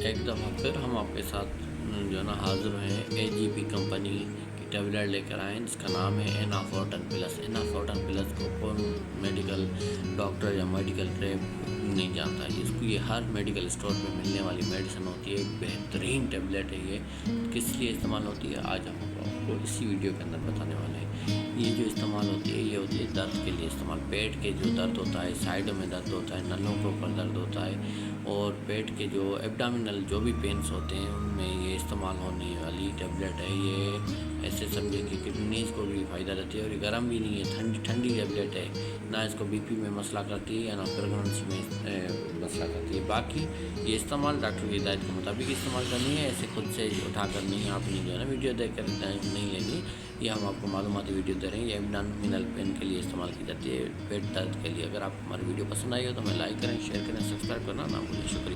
एक दफ़ा फिर हम आपके साथ जो है ना हाज़िर हैं AGP कंपनी की टेबलेट लेकर आए हैं जिसका नाम है एनाफोर्टन प्लस। एनाफोर्टन प्लस को कौन मेडिकल डॉक्टर या मेडिकल रेप नहीं जानता है। इसको ये हर मेडिकल स्टोर पे मिलने वाली मेडिसिन होती है। एक बेहतरीन टेबलेट है। ये किस लिए इस्तेमाल होती है आज हम आपको इसी वीडियो के अंदर बताने वाले हैं। ये जो इस्तेमाल होती है ये होती है दर्द के लिए इस्तेमाल। पेट के जो दर्द होता है, साइडों में दर्द होता है, नलों के ऊपर दर्द होता है और पेट के जो एब्डामिनल जो भी पेन्स होते हैं उनमें ये इस्तेमाल होने वाली टेबलेट है। ये ऐसे समझे कि किडनीज को भी फ़ायदा देती है और ये गर्म भी नहीं है, ठंडी टेबलेट है। ना इसको BP में मसला करती है या ना प्रेगनेंसी में मसला करती है। बाकी ये इस्तेमाल डॉक्टर की हिदायत के मुताबिक इस्तेमाल करनी है। ऐसे खुद से उठा कर नहीं आपने जो है ना वीडियो देख कर नहीं लेनी। ये हम आपको मालूमाती वीडियो दे रहे हैं। ये एब्डामिनल पेन के लिए इस्तेमाल की जाती है, पेट दर्द के लिए। अगर आप हमारी वीडियो पसंद आई हो तो हमें लाइक करें, शेयर करें, सब्सक्राइब करना ना भूलें। शुक्रिया।